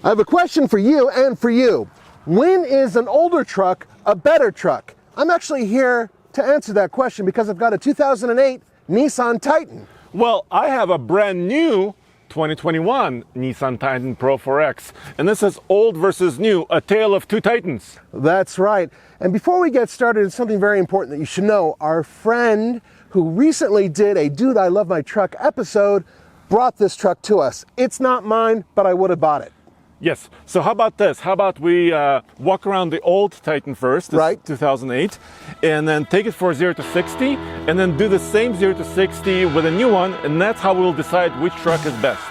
I have a question for you and for you. When is an older truck a better truck? I'm actually here to answer that question because I've got a 2008 Nissan Titan. Well, I have a brand new 2021 Nissan Titan Pro 4X, and this is old versus new, a tale of two Titans. That's right. And before we get started, it's something very important that you should know. Our friend who recently did a Dude, I Love My Truck episode brought this truck to us. It's not mine, but I would have bought it. Yes, so how about this? How about we walk around the old Titan first, this right, 2008, and then take it for 0 to 60, and then do the same 0 to 60 with a new one, and that's how we'll decide which truck is best.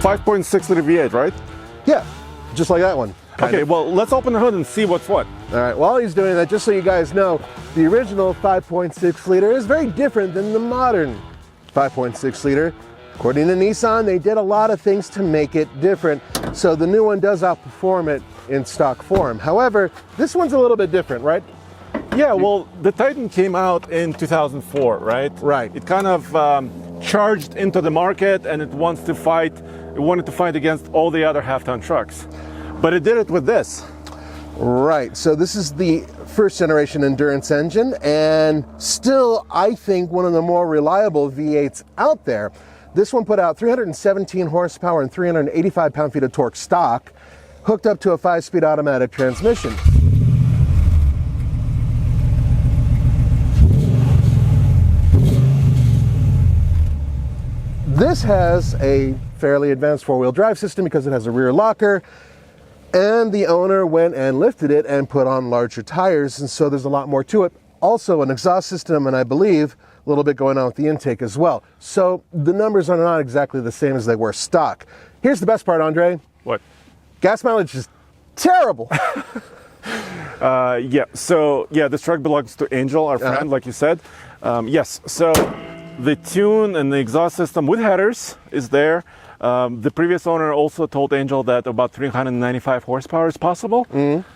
5.6 liter V8, right? Yeah, just like that one. Okay, well, let's open the hood and see what's what. All right, while he's doing that, just so you guys know, the original 5.6 liter is very different than the modern 5.6 liter. According to Nissan, they did a lot of things to make it different, so the new one does outperform it in stock form. However, this one's a little bit different, right? Yeah, well, the Titan came out in 2004, right? Right. It kind of charged into the market, and it wanted to fight against all the other half-ton trucks. But it did it with this. Right, so this is the first generation endurance engine, and still, I think, one of the more reliable V8s out there. This one put out 317 horsepower and 385 pound-feet of torque stock, hooked up to a 5-speed automatic transmission. This has a fairly advanced 4-wheel drive system because it has a rear locker, and the owner went and lifted it and put on larger tires, and so there's a lot more to it. Also an exhaust system, and I believe a little bit going on with the intake as well. So the numbers are not exactly the same as they were stock. Here's the best part, Andre. What? Gas mileage is terrible. This truck belongs to Angel, our friend, like you said. Yes, so the tune and the exhaust system with headers is there. The previous owner also told Angel that about 395 horsepower is possible. Mm-hmm.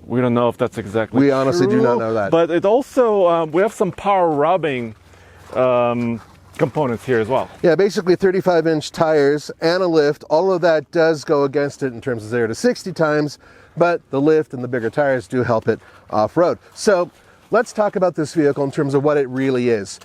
We don't know if that's exactly true. We honestly do not know that. But it also, we have some power rubbing components here as well. Yeah, basically 35-inch tires and a lift. All of that does go against it in terms of 0 to 60 times, but the lift and the bigger tires do help it off-road. So let's talk about this vehicle in terms of what it really is.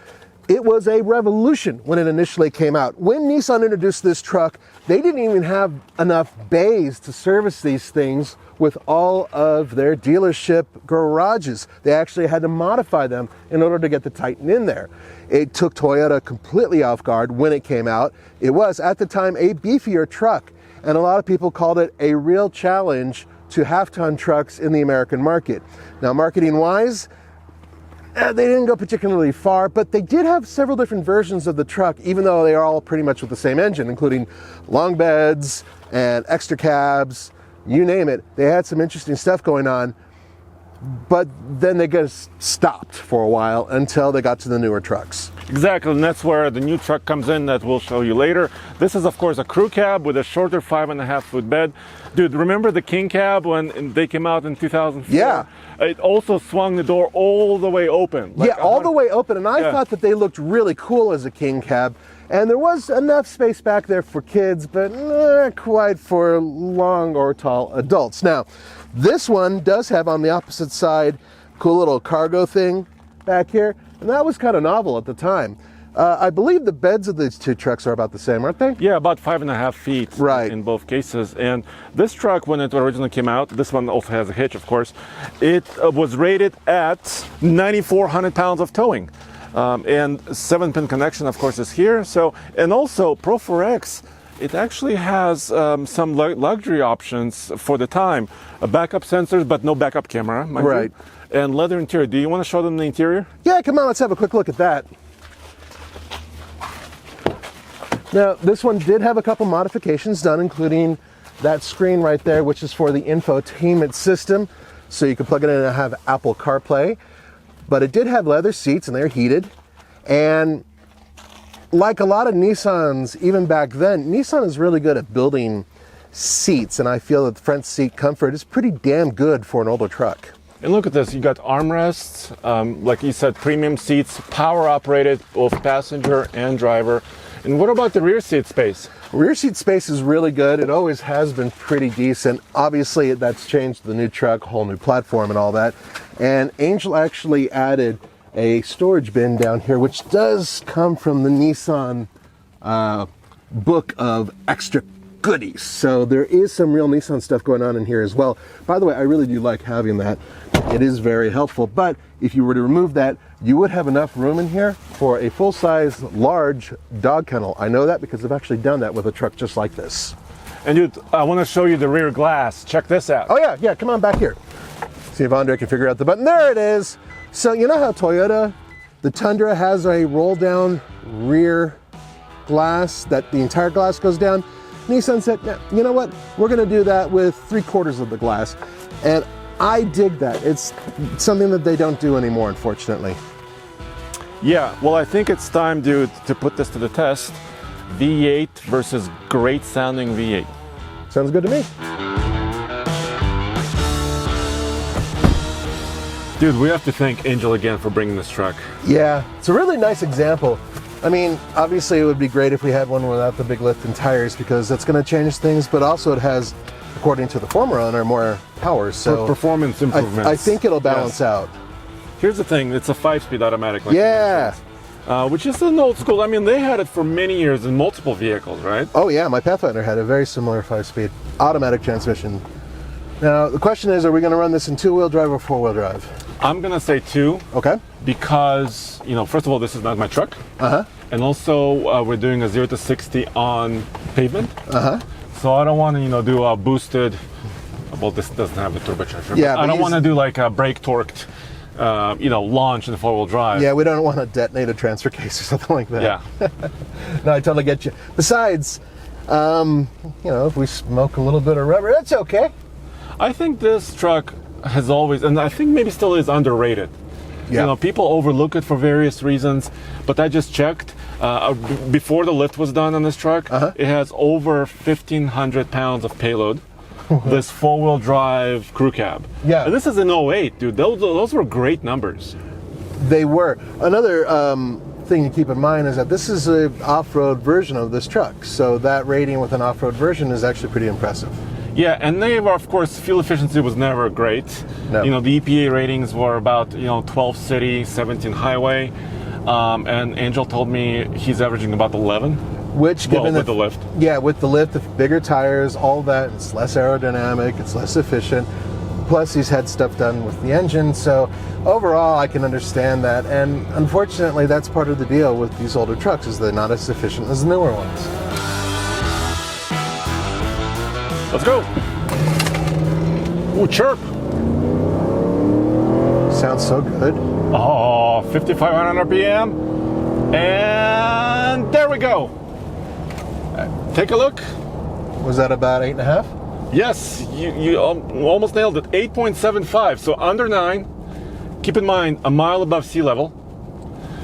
It was a revolution when it initially came out. When Nissan introduced this truck, they didn't even have enough bays to service these things with all of their dealership garages. They actually had to modify them in order to get the Titan in there. It took Toyota completely off guard when it came out. It was, at the time, a beefier truck, and a lot of people called it a real challenge to half-ton trucks in the American market. Now, marketing-wise, they didn't go particularly far, but they did have several different versions of the truck, even though they are all pretty much with the same engine, including long beds and extra cabs, you name it. They had some interesting stuff going on, but then they just stopped for a while until they got to the newer trucks. Exactly, and that's where the new truck comes in that we'll show you later. This is, of course, a crew cab with a shorter 5.5-foot bed. Dude, remember the King cab when they came out in 2004? Yeah. It also swung the door all the way open. Like all the way open, and I thought that they looked really cool as a King cab. And there was enough space back there for kids, but not quite for long or tall adults. Now, this one does have on the opposite side a cool little cargo thing back here, and that was kind of novel at the time. I believe the beds of these two trucks are about the same, aren't they? Yeah, about 5.5 feet right, in both cases. And this truck, when it originally came out, this one also has a hitch, of course, it was rated at 9,400 pounds of towing. And 7-pin connection, of course, is here. So, and also Pro 4X, it actually has some luxury options for the time. Backup sensors, but no backup camera. Right. And leather interior. Do you want to show them the interior? Yeah, come on, let's have a quick look at that. Now, this one did have a couple modifications done, including that screen right there, which is for the infotainment system. So you can plug it in and have Apple CarPlay. But it did have leather seats, and they're heated. And like a lot of Nissans, even back then, Nissan is really good at building seats, and I feel that the front seat comfort is pretty damn good for an older truck. And look at this, you got armrests, like you said, premium seats, power operated, both passenger and driver. And what about the rear seat space? Rear seat space is really good. It always has been pretty decent. Obviously, that's changed the new truck, whole new platform and all that. And Angel actually added a storage bin down here, which does come from the Nissan book of extra goodies. So there is some real Nissan stuff going on in here as well. By the way, I really do like having that. It is very helpful. But if you were to remove that, you would have enough room in here for a full-size, large dog kennel. I know that because I've actually done that with a truck just like this. And dude, I want to show you the rear glass. Check this out. Oh yeah, come on back here. See if Andre can figure out the button. There it is. So you know how Toyota, the Tundra has a roll-down rear glass that the entire glass goes down? Nissan said, nah, you know what? We're going to do that with 3/4 of the glass. And I dig that. It's something that they don't do anymore, unfortunately. Yeah, well, I think it's time, dude, to put this to the test. V8 versus great sounding V8. Sounds good to me. Dude, we have to thank Angel again for bringing this truck. Yeah, it's a really nice example. I mean, obviously it would be great if we had one without the big lift and tires because that's going to change things, but also it has, according to the former owner, more power. So performance improvements. I think it'll balance out. Here's the thing, it's a 5-speed automatic. Like Yeah. Which is an old school. I mean, they had it for many years in multiple vehicles, right? Oh yeah, my Pathfinder had a very similar 5-speed automatic transmission. Now, the question is, are we going to run this in 2-wheel drive or 4-wheel drive? I'm going to say 2. Okay. Because, you know, first of all, this is not my truck. And also, we're doing a 0 to 60 on pavement. So I don't want to, you know, do a boosted, well, this doesn't have a turbocharger. Yeah, I don't want to do like a brake torqued, you know, launch in the 4-wheel drive. Yeah, we don't want to detonate a transfer case or something like that. Yeah. No, I totally get you. Besides, you know, if we smoke a little bit of rubber, that's okay. I think this truck has always, and I think maybe still is underrated. Yeah. You know, people overlook it for various reasons, but I just checked. Before the lift was done on this truck, it has over 1,500 pounds of payload. This 4-wheel drive crew cab. Yeah. And this is an '08, dude. Those were great numbers. They were. Another thing to keep in mind is that this is an off-road version of this truck. So that rating with an off-road version is actually pretty impressive. Yeah, and they were, of course, fuel efficiency was never great. No. You know, the EPA ratings were about, you know, 12 city, 17 highway. And Angel told me he's averaging about 11. Which, given with the lift. Yeah, with the lift, the bigger tires, all that, it's less aerodynamic, it's less efficient. Plus, he's had stuff done with the engine. So overall, I can understand that. And unfortunately, that's part of the deal with these older trucks, is they're not as efficient as the newer ones. Let's go. Ooh, chirp. Sounds so good. Oh, 5,500 RPM. And there we go. Take a look. Was that about 8.5? Yes, you almost nailed it. 8.75, so under 9. Keep in mind, a mile above sea level,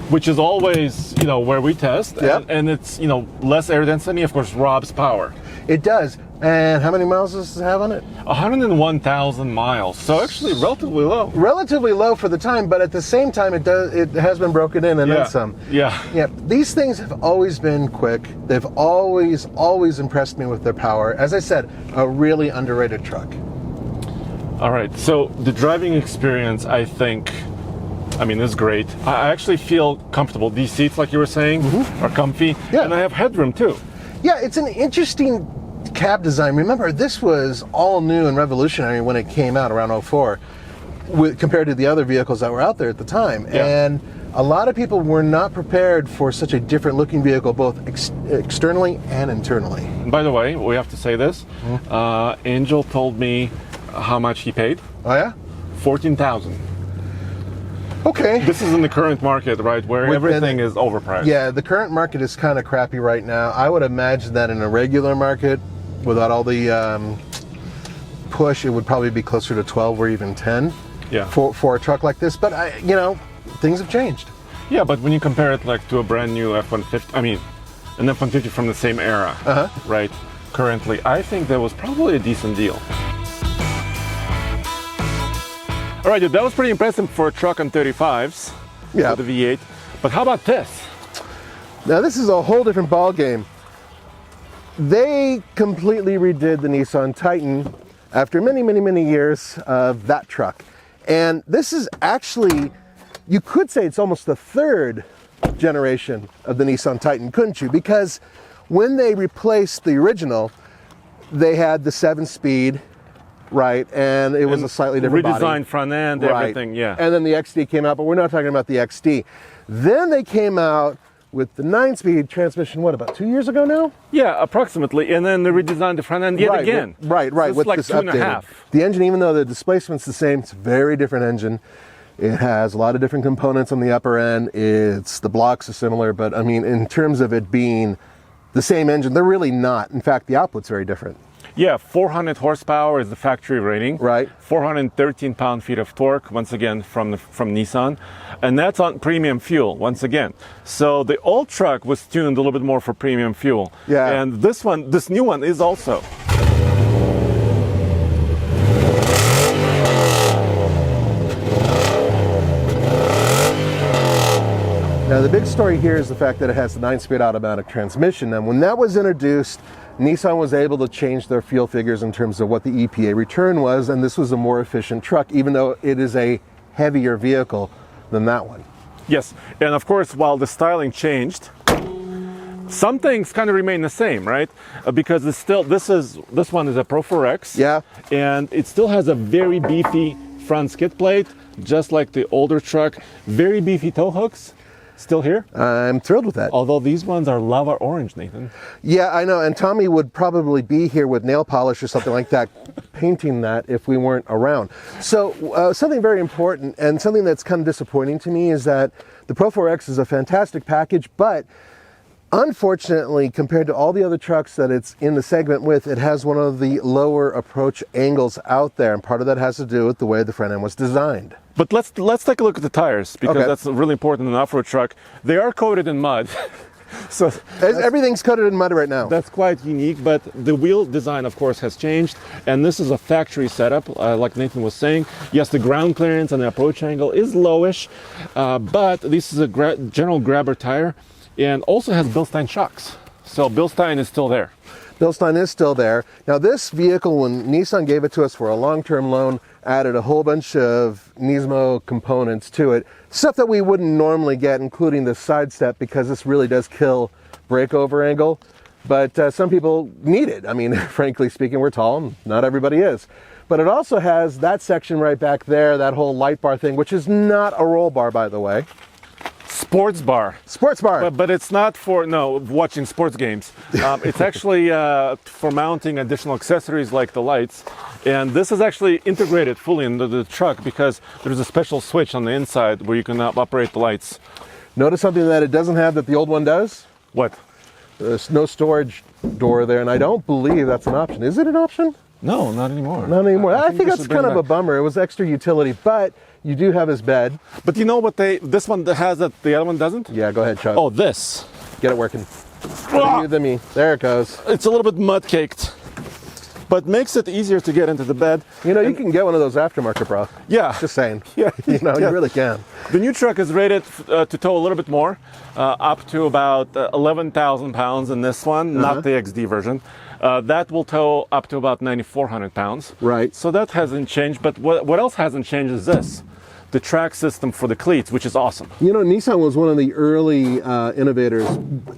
which is always, you know, where we test. Yep. And it's, you know, less air density, of course, robs power. It does. And how many miles does it have on it? 101,000 miles, so actually relatively low. Relatively low for the time, but at the same time, it has been broken in and then some. Yeah. These things have always been quick. They've always impressed me with their power. As I said, a really underrated truck. All right, so the driving experience, I think, I mean, is great. I actually feel comfortable. These seats, like you were saying, are comfy, and I have headroom too. Yeah, it's an interesting cab design. Remember, this was all new and revolutionary when it came out around 04 compared to the other vehicles that were out there at the time. Yeah. And a lot of people were not prepared for such a different looking vehicle, both externally and internally. By the way, we have to say this. Angel told me how much he paid. Oh yeah? 14,000. Okay. This is in the current market, right, where everything is overpriced. Yeah, the current market is kind of crappy right now. I would imagine that in a regular market, without all the push, it would probably be closer to 12 or even 10 for a truck like this. But, you know, things have changed. Yeah, but when you compare it like to a brand new F-150, I mean, an F-150 from the same era, right, currently, I think that was probably a decent deal. All right, dude, that was pretty impressive for a truck on 35s with the V8. But how about this? Now, this is a whole different ball game. they completely redid the Nissan Titan after many years of that truck. And this is actually, you could say it's almost the third generation of the Nissan Titan, couldn't you? Because when they replaced the original, they had the 7-speed, right? And it was a slightly different redesigned body. front end, Right. everything, yeah. And then the XD came out, but we're not talking about the XD. Then they came out with the 9-speed transmission, what, about 2 years ago now? Yeah, approximately. And then they redesigned the front end yet again. Right. So it's with like this 2.5. updated. The engine, even though the displacement's the same, it's a very different engine. It has a lot of different components on the upper end. The blocks are similar, but I mean, in terms of it being the same engine, they're really not. In fact, the output's very different. Yeah, 400 horsepower is the factory rating. Right. 413 pound-feet of torque, once again, from Nissan. And that's on premium fuel, once again. So the old truck was tuned a little bit more for premium fuel. Yeah. And this new one is also. Now, the big story here is the fact that it has the 9-speed automatic transmission. And when that was introduced, Nissan was able to change their fuel figures in terms of what the EPA return was, and this was a more efficient truck, even though it is a heavier vehicle than that one. Yes, and of course, while the styling changed, some things kind of remain the same, right? Because this one is a Pro 4X. Yeah. And it still has a very beefy front skid plate, just like the older truck. Very beefy tow hooks. Still here? I'm thrilled with that. Although these ones are lava orange, Nathan. Yeah, I know, and Tommy would probably be here with nail polish or something like that, painting that if we weren't around. So something very important and something that's kind of disappointing to me is that the Pro 4X is a fantastic package, but unfortunately, compared to all the other trucks that it's in the segment with, it has one of the lower approach angles out there, and part of that has to do with the way the front end was designed. But let's take a look at the tires, because Okay. that's really important in an off-road truck. They are coated in mud. So everything's coated in mud right now. that's quite unique, but the wheel design, of course, has changed. And this is a factory setup, like Nathan was saying. Yes, the ground clearance and the approach angle is lowish, but this is a general grabber tire, and also has Bilstein shocks. So Bilstein is still there. Bilstein is still there. Now this vehicle, when Nissan gave it to us for a long-term loan, added a whole bunch of Nismo components to it. Stuff that we wouldn't normally get, including the side step, because this really does kill breakover angle. But some people need it. I mean, frankly speaking, we're tall, and not everybody is. But it also has that section right back there, that whole light bar thing, which is not a roll bar, by the way. Sports bar. Sports bar. But it's not for watching sports games. It's actually for mounting additional accessories like the lights. And this is actually integrated fully into the truck because there's a special switch on the inside where you can operate the lights. Notice something that it doesn't have that the old one does? What? There's no storage door there, and I don't believe that's an option. Is it an option? No, not anymore. Not anymore. I think they that's should bring kind of it a back. bummer. It was extra utility, but you do have his bed. But you know what this one has that the other one doesn't? Yeah, go ahead, Chuck. Oh, this. Get it working. Better you than me. There it goes. It's a little bit mud caked, but makes it easier to get into the bed. You know, you can get one of those aftermarket, bro. Yeah. Just saying. Yeah. You know, Yeah. you really can. The new truck is rated to tow a little bit more, up to about 11,000 pounds in this one, not the XD version. That will tow up to about 9,400 pounds. Right. So that hasn't changed, but what else hasn't changed is this. The track system for the cleats, which is awesome. You know, Nissan was one of the early innovators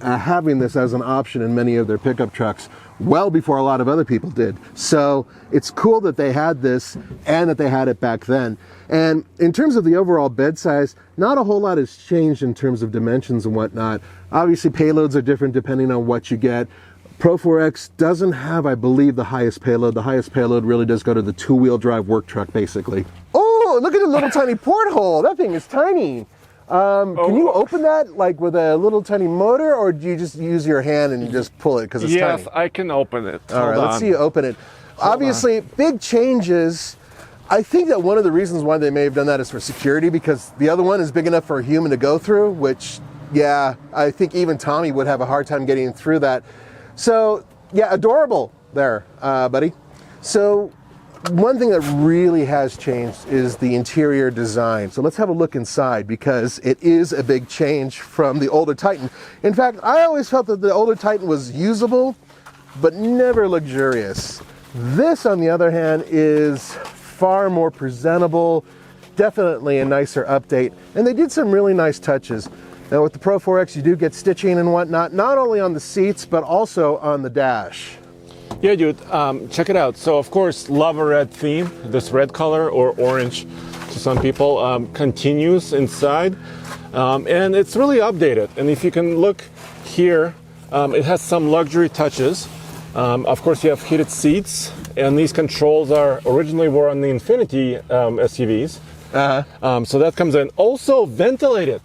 having this as an option in many of their pickup trucks, well before a lot of other people did. So it's cool that they had this and that they had it back then. And in terms of the overall bed size, not a whole lot has changed in terms of dimensions and whatnot. Obviously, payloads are different depending on what you get. Pro 4X doesn't have, I believe, the highest payload. The highest payload really does go to the two-wheel drive work truck, basically. Oh, look at the little tiny porthole. That thing is tiny. Can you open that like with a little tiny motor, or do you just use your hand and you just pull it because it's tiny? Yes, I can open it. All right, Hold let's on. see you open it. Obviously, big changes. I think that one of the reasons why they may have done that is for security, because the other one is big enough for a human to go through, which, yeah, I think even Tommy would have a hard time getting through that. So, yeah, adorable there, buddy. So, one thing that really has changed is the interior design. So let's have a look inside, because it is a big change from the older Titan. In fact, I always felt that the older Titan was usable, but never luxurious. This, on the other hand, is far more presentable, definitely a nicer update, and they did some really nice touches. Now with the Pro 4X, you do get stitching and whatnot, not only on the seats, but also on the dash. Yeah, dude, check it out. So, of course, lava red theme, this red color, or orange to some people, continues inside. And it's really updated. And if you can look here, it has some luxury touches. Of course, you have heated seats, and these controls originally were on the Infiniti SUVs. So that comes in. Also ventilated.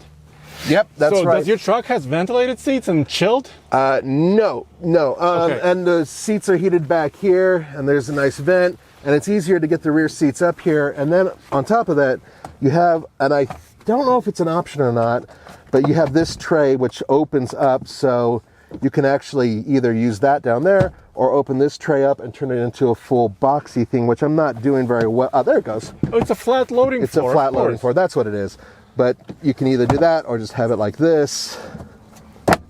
Yep, that's so right. Does your truck has ventilated seats and chilled? No. Okay. And the seats are heated back here, and there's a nice vent, and it's easier to get the rear seats up here. And then on top of that, you have, and I don't know if it's an option or not, but you have this tray which opens up, so you can actually either use that down there or open this tray up and turn it into a full boxy thing, which I'm not doing very well. Oh, there it goes. Oh, it's a flat loading floor. It's a flat loading floor. That's what it is. But you can either do that or just have it like this.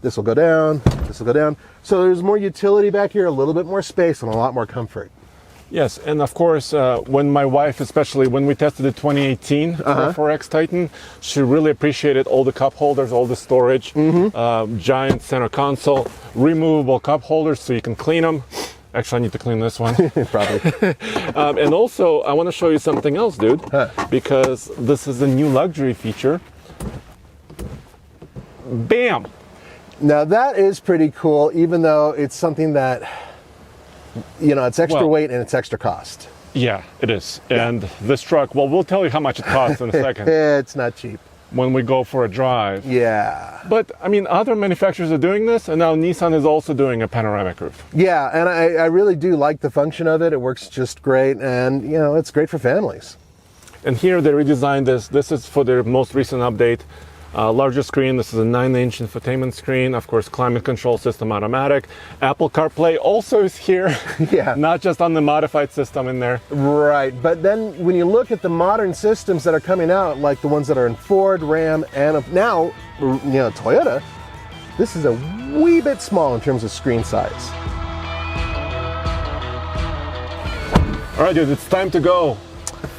This will go down. This will go down. So there's more utility back here, a little bit more space, and a lot more comfort. Yes, and of course, when my wife, especially when we tested the 2018 Pro 4X Titan, she really appreciated all the cup holders, all the storage, giant center console, removable cup holders so you can clean them. Actually, I need to clean this one. Probably. And also, I want to show you something else, dude, because this is a new luxury feature. Bam! Now that is pretty cool, even though it's something that, you know, it's extra weight and it's extra cost. Yeah, it is. And this truck, well, we'll tell you how much it costs in a second. It's not cheap. When we go for a drive. Yeah. But, I mean, other manufacturers are doing this, and now Nissan is also doing a panoramic roof. Yeah, and I really do like the function of it. It works just great, and, you know, it's great for families. And here they redesigned this. This is for their most recent update. Larger screen. This is a 9-inch infotainment screen. Of course, climate control system automatic. Apple CarPlay also is here. Yeah. Not just on the modified system in there. Right. But then when you look at the modern systems that are coming out, like the ones that are in Ford, Ram, and now, you know, Toyota, this is a wee bit small in terms of screen size. All right, dude, it's time to go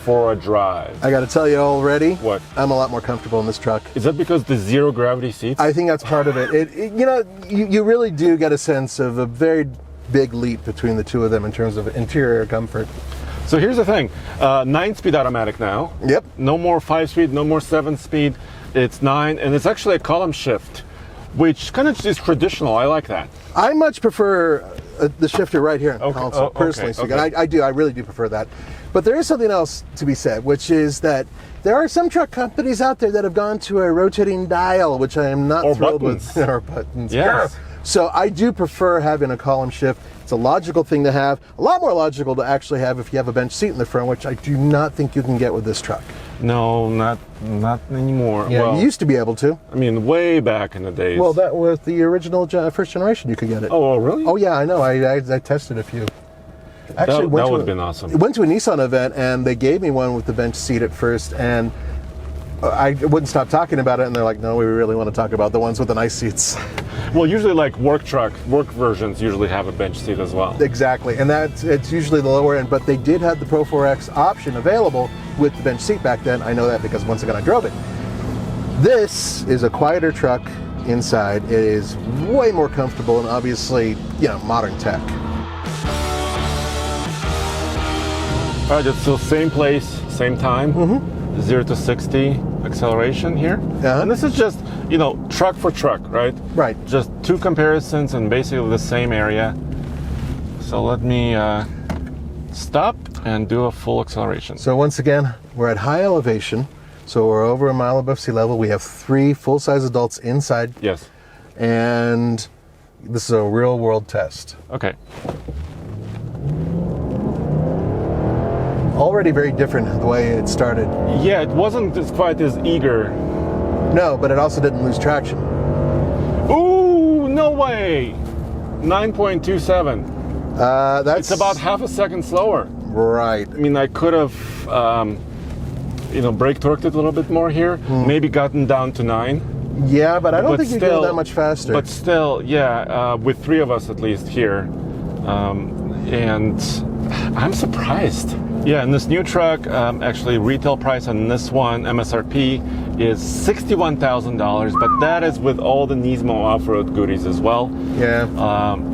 for a drive. I got to tell you already, what? I'm a lot more comfortable in this truck. Is that because the zero gravity seats? I think that's part of it. You know, you really do get a sense of a very big leap between the two of them in terms of interior comfort. So here's the thing, 9-speed automatic now. Yep. No more 5-speed, no more 7-speed. It's 9, and it's actually a column shift, which kind of is traditional. I like that. I much prefer the shifter right here in the console, personally. Okay. I really do prefer that. But there is something else to be said, which is that there are some truck companies out there that have gone to a rotating dial, which I am not thrilled with. Or buttons. Yes. So I do prefer having a column shift. It's a logical thing to have, a lot more logical to actually have if you have a bench seat in the front, which I do not think you can get with this truck. No, not anymore. Yeah, well, you used to be able to. I mean, way back in the days. Well, that was the original first generation. You could get it. Oh, really? Oh, yeah, I know. I tested a few. Actually, that would have been awesome. Went to a Nissan event, and they gave me one with the bench seat at first, and I wouldn't stop talking about it, and they're like, no, we really want to talk about the ones with the nice seats. Well, usually like work versions usually have a bench seat as well. Exactly, and it's usually the lower end, but they did have the Pro 4X option available with the bench seat back then. I know that because once again I drove it. This is a quieter truck inside. It is way more comfortable and obviously, you know, modern tech. All right, so same place, same time, 0 to 60 acceleration here. And this is just, you know, truck for truck, right? Right. Just two comparisons in basically the same area. So let me stop and do a full acceleration. So once again, we're at high elevation. So we're over a mile above sea level. We have 3 full-size adults inside. Yes. And this is a real-world test. Okay. Already very different the way it started. Yeah, it wasn't quite as eager. No, but it also didn't lose traction. Ooh, no way! 9.27. That's... It's about half a second slower. Right. I mean, I could have, you know, brake torqued it a little bit more here. Maybe gotten down to 9. Yeah, but I don't think you're going that much faster. But still, yeah, with 3 of us at least here, and I'm surprised. Yeah, and this new truck, actually retail price on this one, MSRP, is $61,000, but that is with all the Nismo off-road goodies as well. Yeah.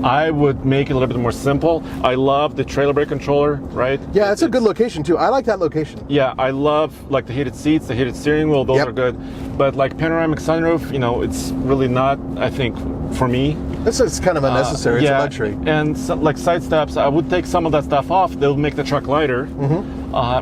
I would make it a little bit more simple. I love the trailer brake controller, right? Yeah, it's a good location too. I like that location. Yeah, I love like the heated seats, the heated steering wheel, those are good. But like panoramic sunroof, you know, it's really not, I think, for me. This is kind of unnecessary. It's a luxury. And so, like side steps, I would take some of that stuff off. They'll make the truck lighter,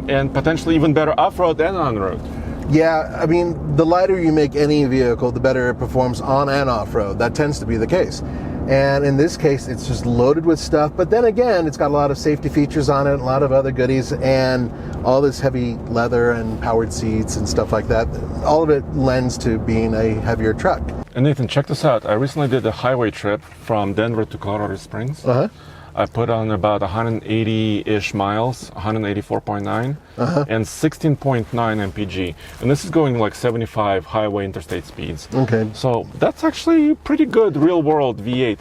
and potentially even better off-road and on-road. Yeah, I mean, the lighter you make any vehicle, the better it performs on and off-road. That tends to be the case. And in this case, it's just loaded with stuff. But then again, it's got a lot of safety features on it, a lot of other goodies, and all this heavy leather and powered seats and stuff like that. All of it lends to being a heavier truck. And Nathan, check this out. I recently did a highway trip from Denver to Colorado Springs. I put on about 180-ish miles, 184.9, and 16.9 mpg. And this is going like 75 highway interstate speeds. Okay. So that's actually pretty good real-world V8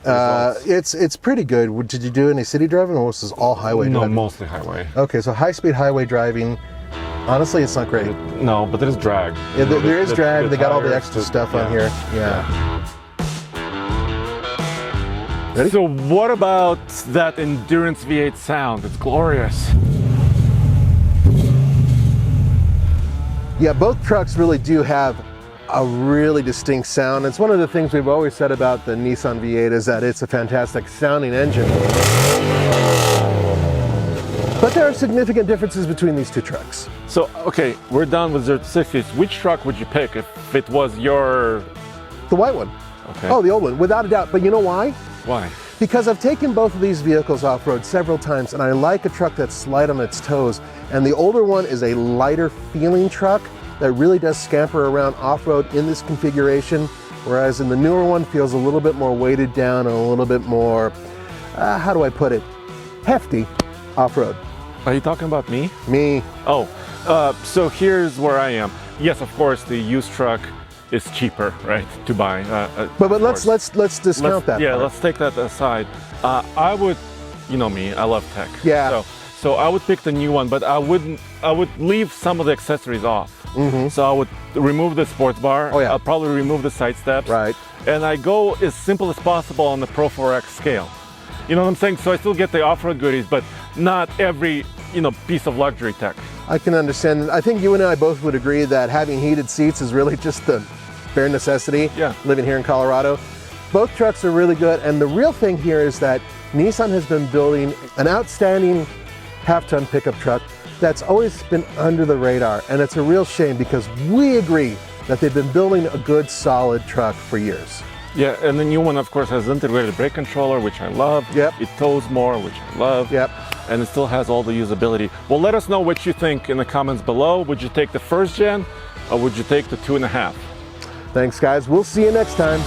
results. It's pretty good. Did you do any city driving, or was this all highway driving? No, mostly highway. Okay, so high-speed highway driving, honestly, it's not great. No, but there is drag. Yeah, there is drag. They got all the extra stuff on here. Yeah. Ready? So what about that endurance V8 sound? It's glorious. Yeah, both trucks really do have a really distinct sound. It's one of the things we've always said about the Nissan V8 is that it's a fantastic sounding engine. But there are significant differences between these two trucks. So, okay, we're done with 0 to 60. Which truck would you pick if it was your... The white one. Okay. Oh, the old one, without a doubt. But you know why? Why? Because I've taken both of these vehicles off-road several times, and I like a truck that's light on its toes. And the older one is a lighter feeling truck that really does scamper around off-road in this configuration, whereas in the newer one feels a little bit more weighted down and a little bit more, how do I put it, hefty off-road. Are you talking about me? Me. Oh, so here's where I am. Yes, of course, the used truck is cheaper, right, to buy. But let's discount that. Yeah, part. let's take that aside. I would, you know me, I love tech. Yeah. So I would pick the new one, but I would leave some of the accessories off. So I would remove the sports bar. Oh, yeah. I'll probably remove the side steps. Right. And I go as simple as possible on the Pro 4X scale. You know what I'm saying? So I still get the off-road goodies, but not every, piece of luxury tech. I can understand. I think you and I both would agree that having heated seats is really just the bare necessity. Yeah. Living here in Colorado. Both trucks are really good, and the real thing here is that Nissan has been building an outstanding half-ton pickup truck that's always been under the radar, and it's a real shame because we agree that they've been building a good, solid truck for years. Yeah, and the new one, of course, has integrated brake controller, which I love. Yep. It tows more, which I love. Yep. And it still has all the usability. Well, let us know what you think in the comments below. Would you take the first gen, or would you take the 2.5? Thanks, guys. We'll see you next time.